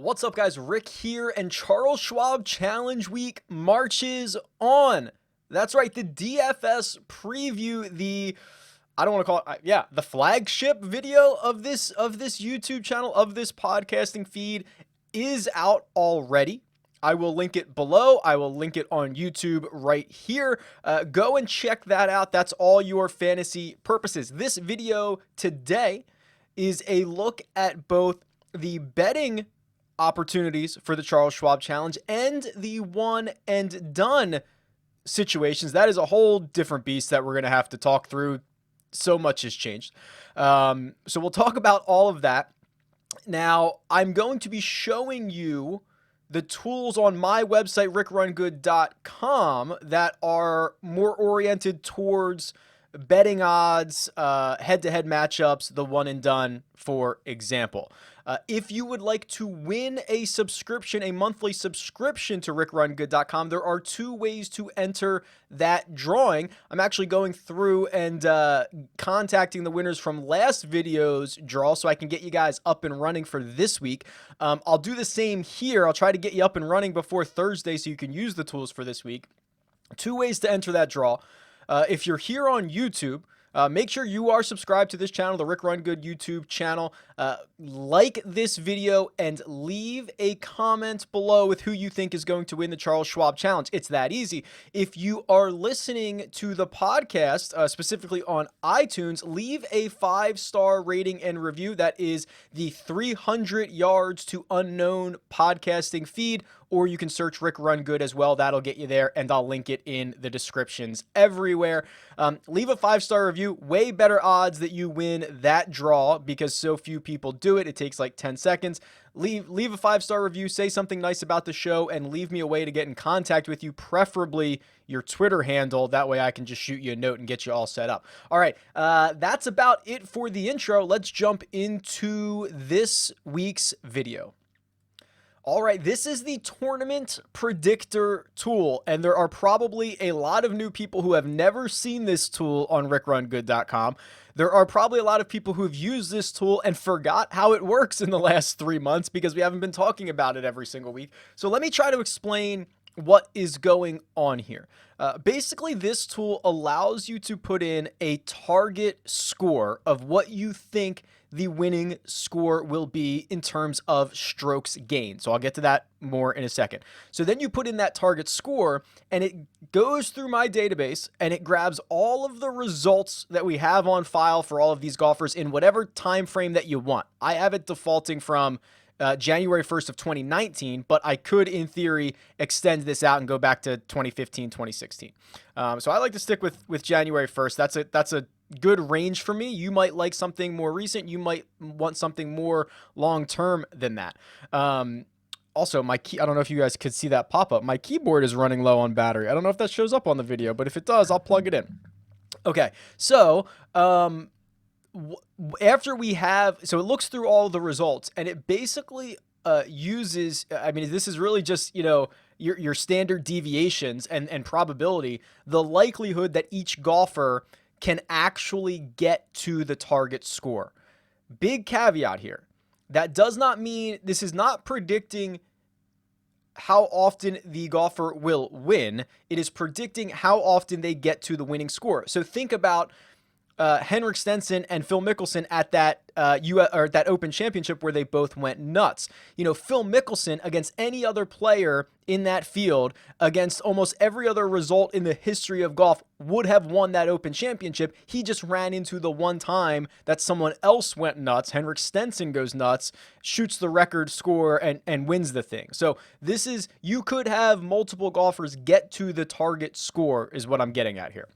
What's up, guys? Rick here, and Charles Schwab Challenge Week marches on. That's right, the DFS preview, I don't want to call it, the flagship video of this YouTube channel, of this podcasting feed, is out already. I will link it below. I will link it on YouTube right here. Go and check that out. That's all your fantasy purposes. This video today is a look at both the betting opportunities for the Charles Schwab Challenge and the one and done situations. That is a whole different beast that we're going to have to talk through. So much has changed. So we'll talk about all of that. Now, I'm going to be showing you the tools on my website, RickRunGood.com, that are more oriented towards betting odds, head-to-head matchups, the one and done, for example. If you would like to win a subscription, a monthly subscription to RickRunGood.com, there are two ways to enter that drawing. I'm actually going through and contacting the winners from last video's draw so I can get you guys up and running for this week. I'll do the same here. I'll try to get you up and running before Thursday so you can use the tools for this week. Two ways to enter that draw. If you're here on YouTube, make sure you are subscribed to this channel, the Rick Run Good YouTube channel. Like this video and leave a comment below with who you think is going to win the Charles Schwab Challenge. It's that easy. If you are listening to the podcast, specifically on iTunes, leave a 5-star rating and review. That is the 300 yards to unknown podcasting feed, or you can search Rick Run Good as well. That'll get you there, and I'll link it in the descriptions everywhere. Leave a 5-star review. Way better odds that you win that draw because so few people do it. It takes like 10 seconds. Leave a 5-star review, say something nice about the show, and leave me a way to get in contact with you, preferably your Twitter handle. That way I can just shoot you a note and get you all set up. All right, that's about it for the intro. Let's jump into this week's video. All right, this is the Tournament Predictor tool, and there are probably a lot of new people who have never seen this tool on RickRunGood.com. There are probably a lot of people who have used this tool and forgot how it works in the last 3 months because we haven't been talking about it every single week. So let me try to explain what is going on here. Basically, this tool allows you to put in a target score of what you think the winning score will be in terms of strokes gained. So I'll get to that more in a second. So then you put in that target score and it goes through my database and it grabs all of the results that we have on file for all of these golfers in whatever time frame that you want. I have it defaulting from January 1st of 2019, but I could, in theory, extend this out and go back to 2015, 2016. So I like to stick with January 1st. That's a good range for me. You might like something more recent. You might want something more long-term than that. Also, I don't know if you guys could see that pop up. My keyboard is running low on battery. I don't know if that shows up on the video, but if it does, I'll plug it in. Okay, so after we have, so it looks through all the results and it basically uses, I mean, this is really just, your standard deviations and probability, the likelihood that each golfer can actually get to the target score. Big caveat here. That does not mean, this is not predicting how often the golfer will win. It is predicting how often they get to the winning score. So think about Henrik Stenson and Phil Mickelson at that that Open Championship where they both went nuts. Phil Mickelson against any other player in that field, against almost every other result in the history of golf, would have won that Open Championship. He just ran into the one time that someone else went nuts. Henrik Stenson goes nuts, shoots the record score, and wins the thing. So this is, you could have multiple golfers get to the target score is what I'm getting at here.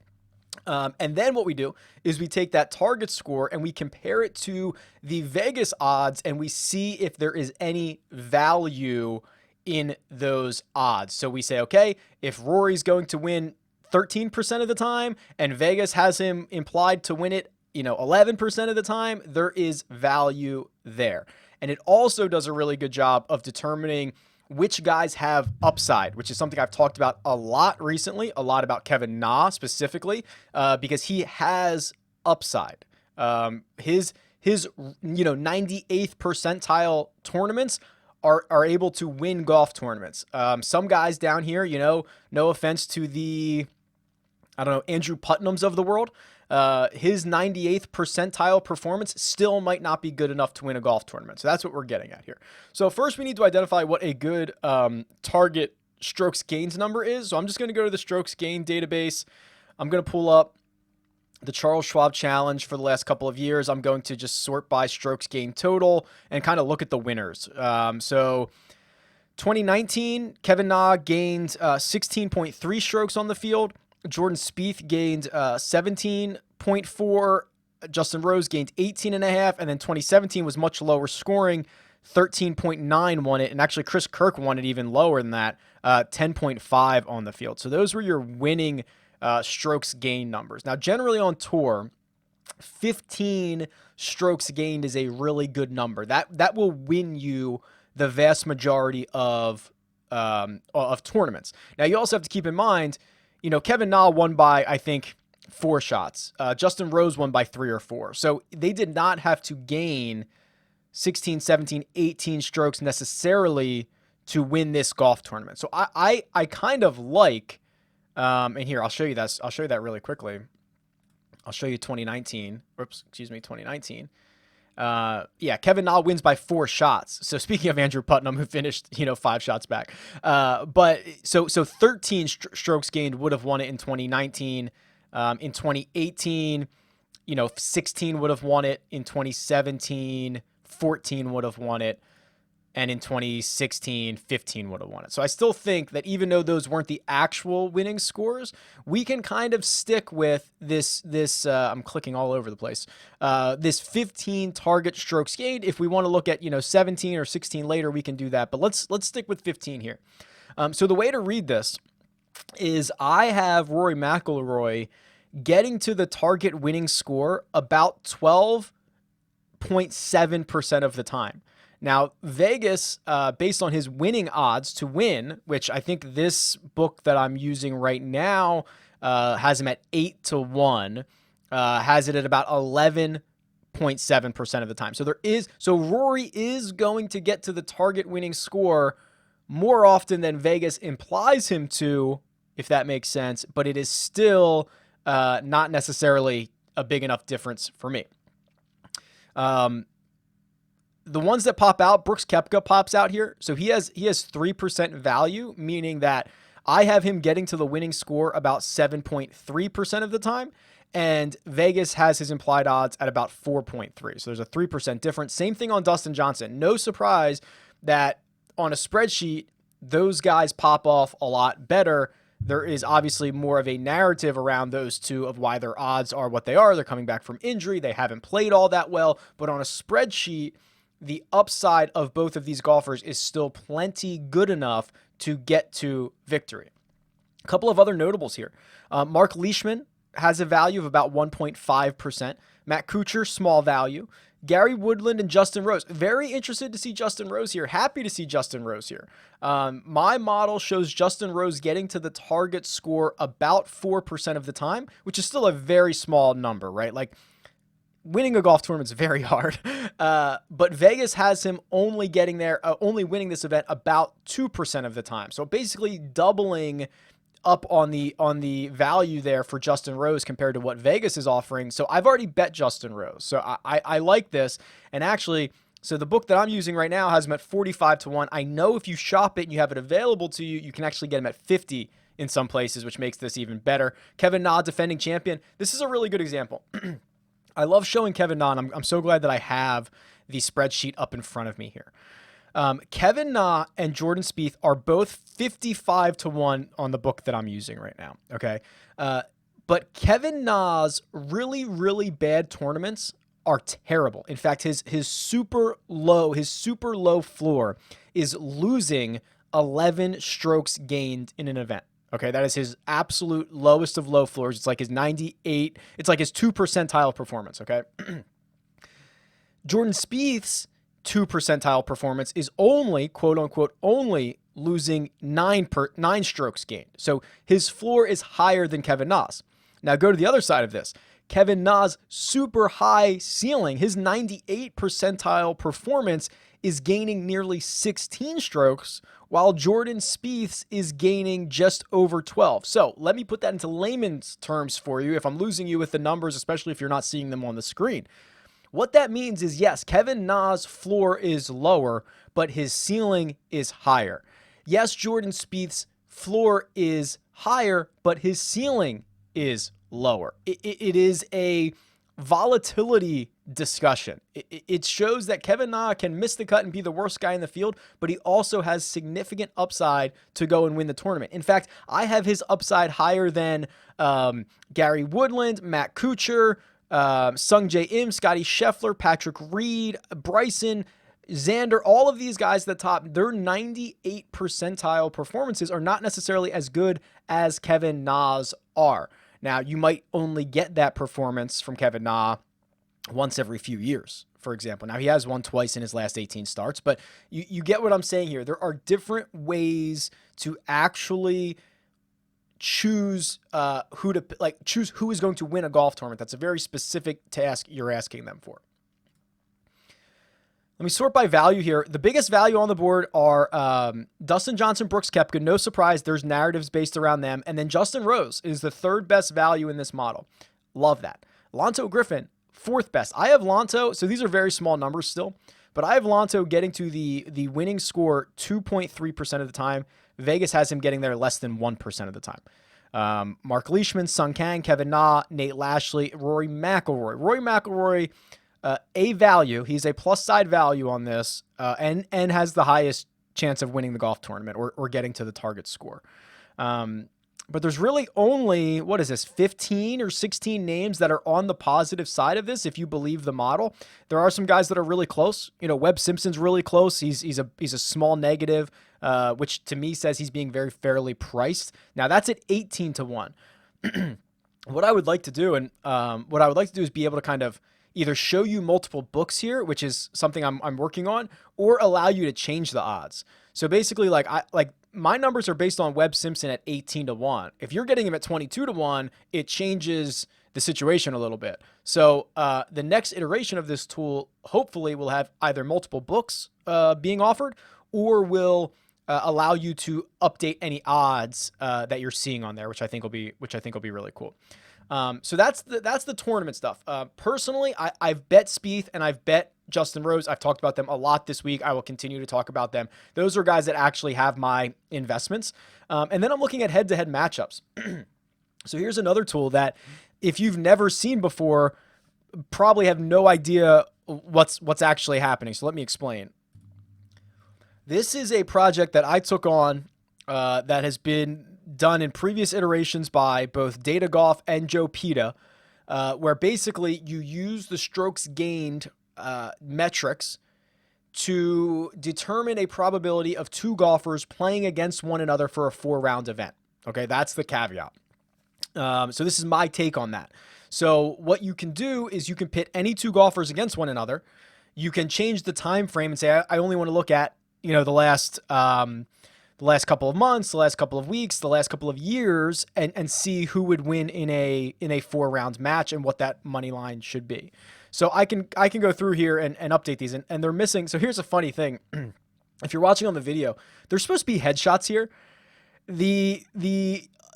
And then what we do is we take that target score and we compare it to the Vegas odds and we see if there is any value in those odds. So we say, okay, if Rory's going to win 13% of the time and Vegas has him implied to win it, 11% of the time, there is value there. And it also does a really good job of determining which guys have upside, which is something I've talked about a lot recently, a lot about Kevin Na specifically, because he has upside. His 98th percentile tournaments are able to win golf tournaments. Some guys down here, no offense to the, I don't know, Andrew Putnams of the world, his 98th percentile performance still might not be good enough to win a golf tournament. So that's what we're getting at here. So first we need to identify what a good target strokes gains number is. So I'm just going to go to the strokes gain database. I'm going to pull up the Charles Schwab challenge for the last couple of years. I'm going to just sort by strokes gain total and kind of look at the winners. So 2019, Kevin Na gained 16.3 strokes on the field. Jordan Spieth gained 17.4. Justin Rose gained 18.5. And then 2017 was much lower scoring. 13.9 won it. And actually, Chris Kirk won it even lower than that. 10.5 on the field. So those were your winning strokes gained numbers. Now, generally on tour, 15 strokes gained is a really good number. That will win you the vast majority of tournaments. Now, you also have to keep in mind, Kevin Na won by, I think, 4 shots. Justin Rose won by 3 or 4. So they did not have to gain 16, 17, 18 strokes necessarily to win this golf tournament. So I kind of like, and here, I'll show you that. I'll show you that really quickly. I'll show you 2019. 2019. Kevin Na wins by 4 shots. So speaking of Andrew Putnam, who finished, 5 shots back. But so 13 strokes gained would have won it in 2019. In 2018, 16 would have won it. In 2017, 14 would have won it. And in 2016, 15 would have won it. So I still think that even though those weren't the actual winning scores, we can kind of stick with this I'm clicking all over the place, this 15 target strokes gained. If we want to look at, 17 or 16 later, we can do that. But let's stick with 15 here. So the way to read this is I have Rory McIlroy getting to the target winning score about 12.7% of the time. Now, Vegas, based on his winning odds to win, which I think this book that I'm using right now has him at 8-1, has it at about 11.7% of the time. So Rory is going to get to the target winning score more often than Vegas implies him to, if that makes sense, but it is still not necessarily a big enough difference for me. The ones that pop out, Brooks Koepka pops out here. So he has 3% value, meaning that I have him getting to the winning score about 7.3% of the time, and Vegas has his implied odds at about 4.3. So there's a 3% difference. Same thing on Dustin Johnson. No surprise that on a spreadsheet, those guys pop off a lot better. There is obviously more of a narrative around those two of why their odds are what they are. They're coming back from injury. They haven't played all that well. But on a spreadsheet, the upside of both of these golfers is still plenty good enough to get to victory. A couple of other notables here. Mark Leishman has a value of about 1.5%. Matt Kuchar, small value. Gary Woodland and Justin Rose. Very interested to see Justin Rose here. Happy to see Justin Rose here. My model shows Justin Rose getting to the target score about 4% of the time, which is still a very small number, right? Like, winning a golf tournament is very hard. But Vegas has him only getting there, only winning this event about 2% of the time. So basically doubling up on the value there for Justin Rose compared to what Vegas is offering. So I've already bet Justin Rose. So I like this. And actually, so the book that I'm using right now has him at 45-1. I know if you shop it and you have it available to you, you can actually get him at 50 in some places, which makes this even better. Kevin Na, defending champion. This is a really good example. I love showing Kevin Na, and I'm so glad that I have the spreadsheet up in front of me here. Kevin Na and Jordan Spieth are both 55-1 on the book that I'm using right now. Okay. But Kevin Na's really, really bad tournaments are terrible. In fact, his super low floor is losing 11 strokes gained in an event. Okay, that is his absolute lowest of low floors. It's like his 98. It's like his 2 percentile performance, okay? Jordan Spieth's 2 percentile performance is only, quote unquote, only losing 9 strokes gained. So his floor is higher than Kevin Na's. Now go to the other side of this. Kevin Na's super high ceiling, his 98 percentile performance is gaining nearly 16 strokes, while Jordan Spieth's is gaining just over 12. So let me put that into layman's terms for you if I'm losing you with the numbers, especially if you're not seeing them on the screen. What that means is, yes, Kevin Na's floor is lower, but his ceiling is higher. Yes, Jordan Spieth's floor is higher, but his ceiling is lower. It is a volatility discussion. It shows that Kevin Na can miss the cut and be the worst guy in the field, but he also has significant upside to go and win the tournament. In fact, I have his upside higher than Gary Woodland, Matt Kuchar, Sung Jae Im, Scotty Scheffler, Patrick Reed, Bryson, Xander, all of these guys at the top, their 98 percentile performances are not necessarily as good as Kevin Na's are. Now, you might only get that performance from Kevin Na once every few years, for example. Now, he has won twice in his last 18 starts, but you get what I'm saying here. There are different ways to actually choose choose who is going to win a golf tournament. That's a very specific task you're asking them for. Let me sort by value here. The biggest value on the board are Dustin Johnson, Brooks Koepka. No surprise, there's narratives based around them. And then Justin Rose is the third best value in this model. Love that. Lonto Griffin, fourth best. I have Lonto, so these are very small numbers still, but I have Lonto getting to the winning score 2.3% of the time. Vegas has him getting there less than 1% of the time. Mark Leishman, Sung Kang, Kevin Na, Nate Lashley, Rory McIlroy. Rory McIlroy, a value. He's a plus side value on this, and has the highest chance of winning the golf tournament or getting to the target score. But there's really only, 15 or 16 names that are on the positive side of this, if you believe the model. There are some guys that are really close. Webb Simpson's really close. He's a small negative, which to me says he's being very fairly priced. Now that's at 18 to 1. What I would like to do, is be able to kind of either show you multiple books here, which is something I'm working on, or allow you to change the odds. So basically, my numbers are based on Webb Simpson at 18 to 1. If you're getting him at 22 to 1, it changes the situation a little bit. So the next iteration of this tool hopefully will have either multiple books being offered, or will allow you to update any odds that you're seeing on there, which I think will be really cool. So that's the tournament stuff. Personally, I've bet Spieth and I've bet Justin Rose. I've talked about them a lot this week. I will continue to talk about them. Those are guys that actually have my investments. And then I'm looking at head-to-head matchups. So here's another tool that if you've never seen before, probably have no idea what's actually happening. So let me explain. This is a project that I took on that has been done in previous iterations by both Data Golf and Joe Pita, where basically you use the strokes gained metrics to determine a probability of two golfers playing against one another for a 4-round event. Okay, that's the caveat. So this is my take on that. So what you can do is you can pit any two golfers against one another. You can change the time frame and say, I only want to look at, the last couple of months, the last couple of weeks, the last couple of years, and see who would win in a 4-round match and what that money line should be. So I can go through here and update these, and they're missing. So here's a funny thing. If you're watching on the video, there's supposed to be headshots here. The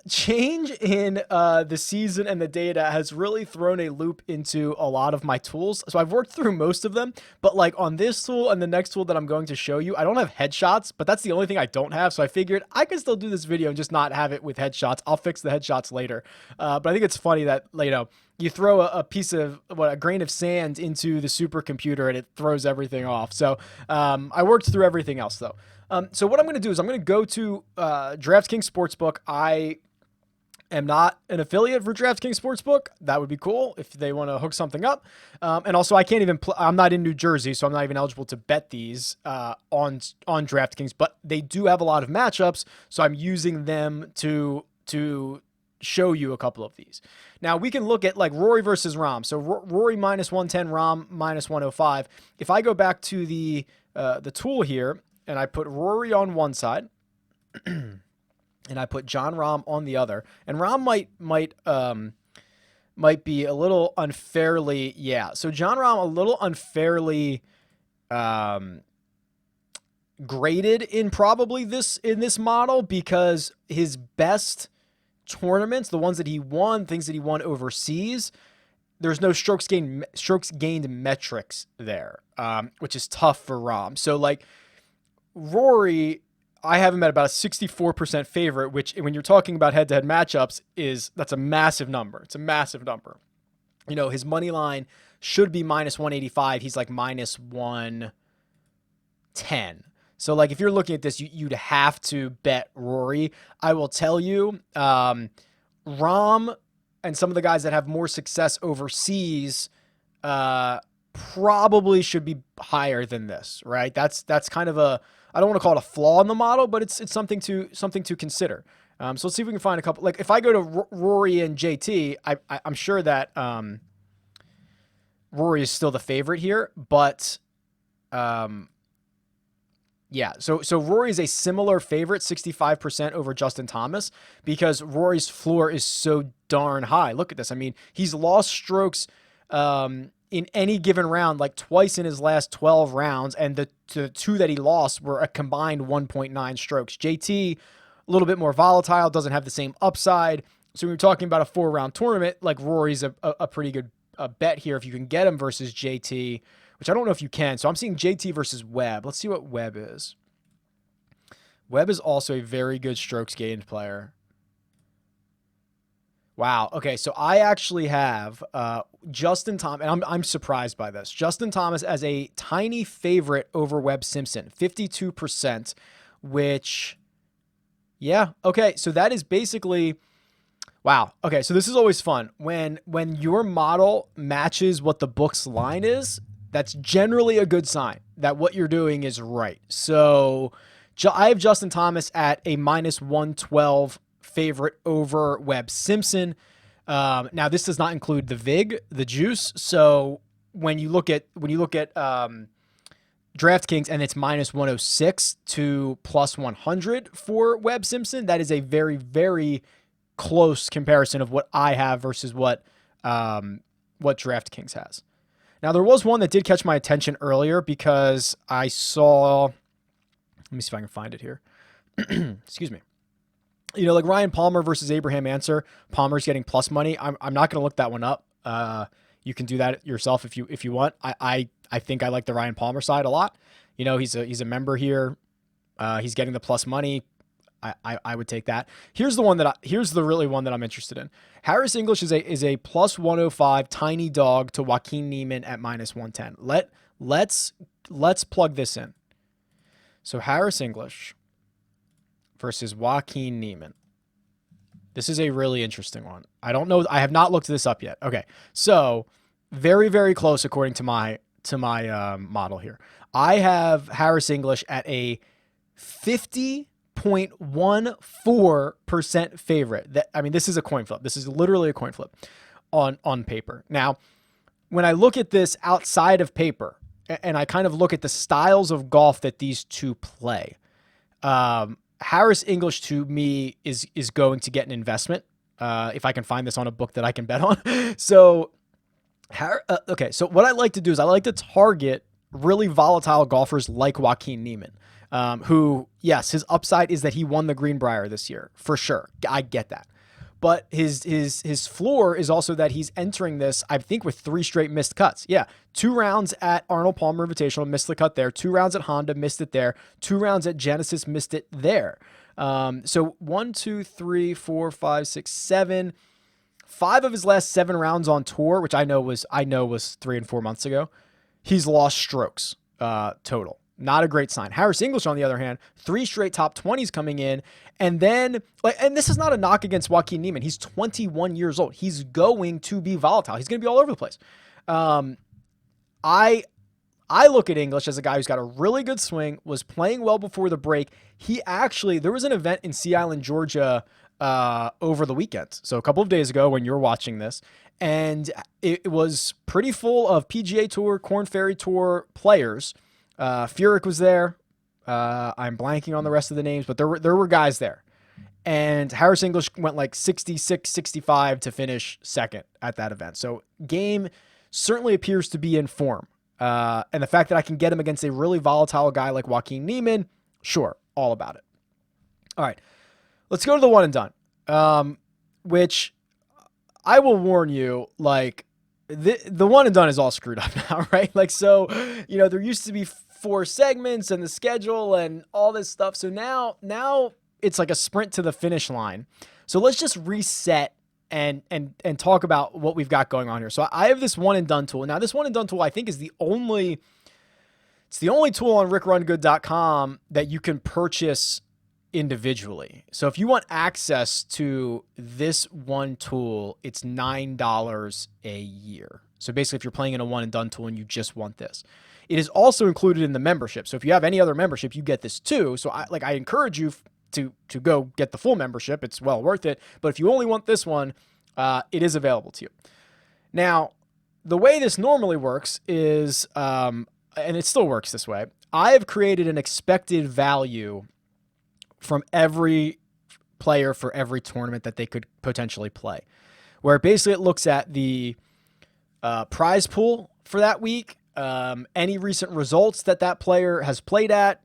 change in the season and the data has really thrown a loop into a lot of my tools. So I've worked through most of them, but on this tool and the next tool that I'm going to show you, I don't have headshots, but that's the only thing I don't have. So I figured I can still do this video and just not have it with headshots. I'll fix the headshots later. But I think it's funny that, you throw a grain of sand into the supercomputer and it throws everything off. So I worked through everything else though. So what I'm going to do is I'm going to go to DraftKings Sportsbook. I am not an affiliate for DraftKings Sportsbook. That would be cool if they want to hook something up. And also I can't even I'm not in New Jersey, so I'm not even eligible to bet these on DraftKings, but they do have a lot of matchups. So I'm using them to show you a couple of these. Now we can look at Rory versus Rahm. So Rory minus 110, Rahm minus 105. If I go back to the tool here and I put Rory on one side and I put Jon Rahm on the other, and Rahm might be a little unfairly, So Jon Rahm a little unfairly graded in probably in this model because his best tournaments, the ones that he won, things that he won overseas, there's no strokes gained metrics there, which is tough for Rahm. So like Rory, I have him at about a 64% favorite, which when you're talking about head-to-head matchups that's a massive number. It's a massive number. You know, his money line should be minus 185. He's like minus 110. So like if you're looking at this, you'd have to bet Rory. I will tell you, Rahm and some of the guys that have more success overseas probably should be higher than this, right? That's kind of I don't want to call it a flaw in the model, but it's something to consider. So let's see if we can find a couple. Like if I go to Rory and JT, I'm sure that Rory is still the favorite here, but yeah. So Rory is a similar favorite, 65% over Justin Thomas, because Rory's floor is so darn high. Look at this. I mean, he's lost strokes in any given round, like twice in his last 12 rounds, and the two that he lost were a combined 1.9 strokes. JT, a little bit more volatile, doesn't have the same upside. So when you're talking about a 4-round tournament, like Rory's a pretty good bet here if you can get him versus JT, which I don't know if you can. So I'm seeing JT versus Webb. Let's see what Webb is. Webb is also a very good strokes gained player. Wow. Okay, so I actually have Justin Thomas, and I'm surprised by this. Justin Thomas as a tiny favorite over Webb Simpson, 52%, which, yeah, okay, so that is basically, wow. Okay, so this is always fun. When your model matches what the book's line is, that's generally a good sign that what you're doing is right. So I have Justin Thomas at a minus 112 favorite over Webb Simpson. Now this does not include the VIG, the juice. So when you look at DraftKings and it's minus 106 to plus 100 for Webb Simpson, that is a very, very close comparison of what I have versus what DraftKings has. Now there was one that did catch my attention earlier because I saw, let me see if I can find it here. Excuse me. You know, like Ryan Palmer versus Abraham Answer. Palmer's getting plus money. I'm not going to look that one up. You can do that yourself if you want. I think I like the Ryan Palmer side a lot. You know, he's a member here. He's getting the plus money. I would take that. Here's the really one that I'm interested in. Harris English is a plus 105 tiny dog to Joaquin Niemann at minus 110. Let's plug this in. So Harris English versus Joaquin Niemann. This is a really interesting one. I don't know. I have not looked this up yet. Okay. So very, very close according to my model here. I have Harris English at a 50.14% favorite. This is a coin flip. This is literally a coin flip on paper. Now, when I look at this outside of paper and I kind of look at the styles of golf that these two play, Harris English to me is going to get an investment if I can find this on a book that I can bet on. So, okay. So what I like to do is I like to target really volatile golfers like Joaquin Niemann, who, yes, his upside is that he won the Greenbrier this year for sure. I get that. But his floor is also that he's entering this, I think, with 3 straight missed cuts. Yeah, 2 rounds at Arnold Palmer Invitational, missed the cut there. 2 rounds at Honda, missed it there. 2 rounds at Genesis, missed it there. So 1, 2, 3, 4, 5, 6, 7. 5 of his last 7 rounds on tour, which I know was 3 and 4 months ago, he's lost strokes total. Not a great sign. Harris English, on the other hand, 3 straight top 20s coming in. And then, and this is not a knock against Joaquin Niemann. He's 21 years old. He's going to be volatile. He's going to be all over the place. I look at English as a guy who's got a really good swing, was playing well before the break. There was an event in Sea Island, Georgia over the weekend. So a couple of days ago when you're watching this, and it was pretty full of PGA Tour, Korn Ferry Tour players. Furyk was there. I'm blanking on the rest of the names, but there were guys there. And Harris English went like 66, 65 to finish second at that event. So game certainly appears to be in form. And the fact that I can get him against a really volatile guy like Joaquin Neiman, sure, all about it. All right, let's go to the one and done, which I will warn you, like, the one and done is all screwed up now, right? Like, so, there used to be 4 segments and the schedule and all this stuff. So now it's like a sprint to the finish line. So let's just reset and talk about what we've got going on here. So I have this one and done tool. Now, this one and done tool, I think, is the only tool on RickRunGood.com that you can purchase individually. So if you want access to this one tool, it's $9 a year. So basically, if you're playing in a one and done tool and you just want this, it is also included in the membership. So if you have any other membership, you get this too. So I encourage you to go get the full membership. It's well worth it. But if you only want this one, it is available to you. Now, the way this normally works is, and it still works this way, I have created an expected value from every player for every tournament that they could potentially play, where basically it looks at the prize pool for that week, any recent results that player has played there,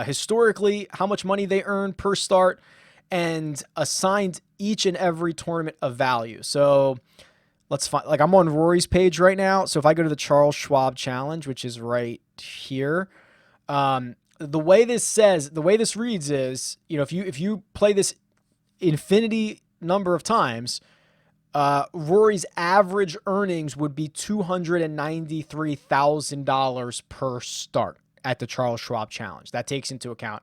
historically, how much money they earned per start, and assigned each and every tournament a value. So let's find, like, I'm on Rory's page right now. So if I go to the Charles Schwab challenge, which is right here, the way this reads is, if you play this infinity number of times, Rory's average earnings would be $293,000 per start at the Charles Schwab challenge. That takes into account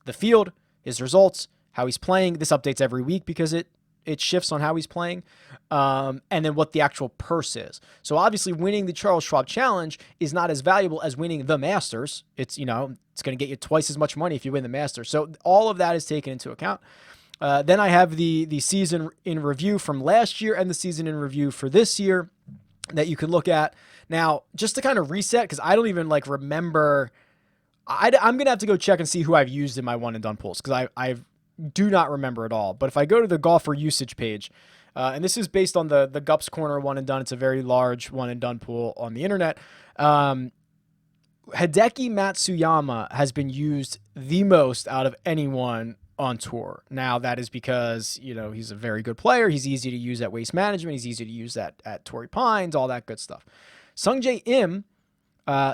the field, his results, how he's playing. This updates every week because it shifts on how he's playing, and then what the actual purse is. So obviously winning the Charles Schwab challenge is not as valuable as winning the Masters. It's going to get you twice as much money if you win the Masters. So all of that is taken into account. Then I have the season in review from last year and the season in review for this year that you can look at. Now, just to kind of reset, because I don't even remember, I'm going to have to go check and see who I've used in my one and done pools, because I do not remember at all. But if I go to the golfer usage page, and this is based on the Gups Corner one and done, it's a very large one and done pool on the internet. Hideki Matsuyama has been used the most out of anyone on tour. Now, that is because, he's a very good player. He's easy to use at Waste Management. He's easy to use at Torrey Pines, all that good stuff. Sungjae Im,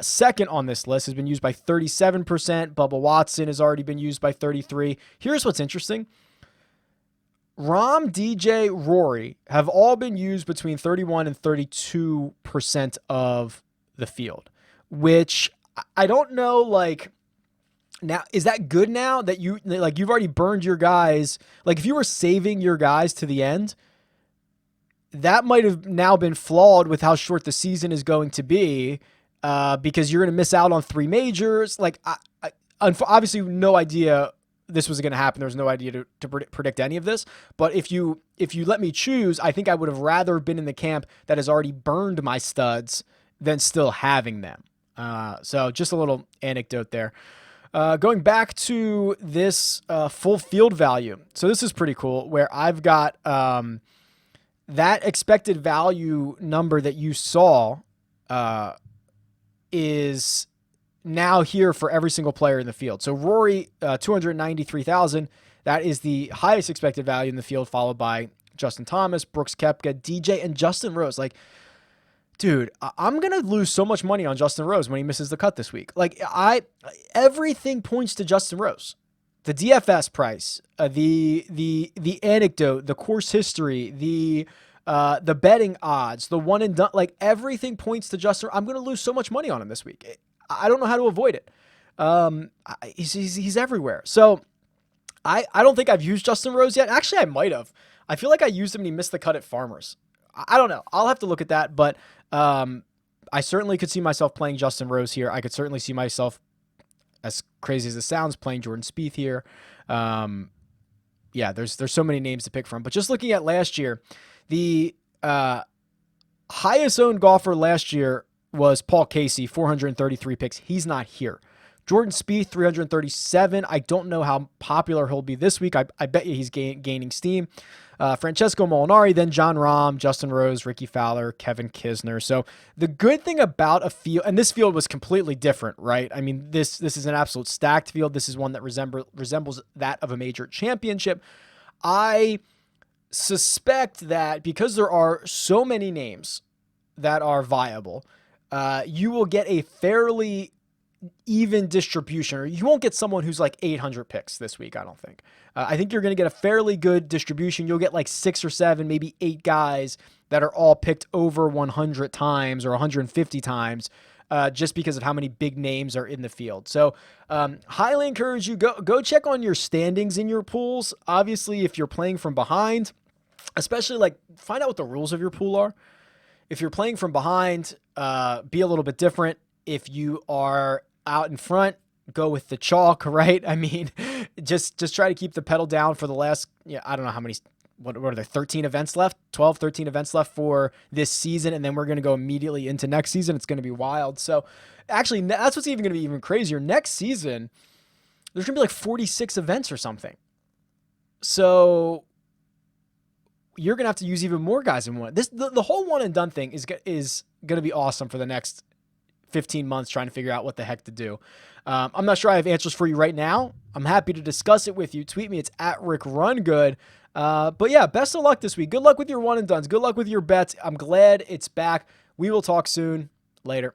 second on this list, has been used by 37%. Bubba Watson has already been used by 33%. Here's what's interesting. Rahm, DJ, Rory have all been used between 31 and 32% of the field, which I don't know, now, is that good now that you've already burned your guys? Like, if you were saving your guys to the end, that might have now been flawed with how short the season is going to be, because you're going to miss out on 3 majors. I obviously no idea this was going to happen. There was no idea to predict any of this. But if you let me choose, I think I would have rather been in the camp that has already burned my studs than still having them. So just a little anecdote there. Going back to this full field value. So this is pretty cool, where I've got that expected value number that you saw is now here for every single player in the field. So Rory, 293,000. That is the highest expected value in the field, followed by Justin Thomas, Brooks Koepka, DJ, and Justin Rose. Dude, I'm going to lose so much money on Justin Rose when he misses the cut this week. Everything points to Justin Rose. The DFS price, the anecdote, the course history, the betting odds, the one and done, everything points to Justin. I'm going to lose so much money on him this week. I don't know how to avoid it. He's everywhere. So I don't think I've used Justin Rose yet. Actually, I might have. I feel like I used him and he missed the cut at Farmers. I don't know. I'll have to look at that, but I certainly could see myself playing Justin Rose here. I could certainly see myself, as crazy as it sounds, playing Jordan Spieth here. There's so many names to pick from. But just looking at last year, the highest owned golfer last year was Paul Casey, 433 picks. He's not here. Jordan Spieth, 337. I don't know how popular he'll be this week. I bet you he's gaining steam. Francesco Molinari, then John Rahm, Justin Rose, Ricky Fowler, Kevin Kisner. So the good thing about a field, and this field was completely different, right? I mean, this is an absolute stacked field. This is one that resembles that of a major championship. I suspect that because there are so many names that are viable, you will get a fairly even distribution, or you won't get someone who's like 800 picks this week, I don't think. I think you're going to get a fairly good distribution. You'll get like 6 or 7, maybe 8 guys that are all picked over 100 times or 150 times, just because of how many big names are in the field. So highly encourage you, go check on your standings in your pools. Obviously, if you're playing from behind, especially like find out what the rules of your pool are. If you're playing from behind, be a little bit different. If you are out in front, go with the chalk, right? I mean, just try to keep the pedal down for the last, I don't know how many, what are there, 13 events left, 12, 13 events left for this season. And then we're going to go immediately into next season. It's going to be wild. So actually, that's what's even going to be even crazier. Next season, there's going to be like 46 events or something. So you're going to have to use even more guys in one. The whole one and done thing is going to be awesome for the next 15 months trying to figure out what the heck to do. I'm not sure I have answers for you right now. I'm happy to discuss it with you. Tweet me. It's at RickRunGood. But yeah, best of luck this week. Good luck with your one and dones. Good luck with your bets. I'm glad it's back. We will talk soon. Later.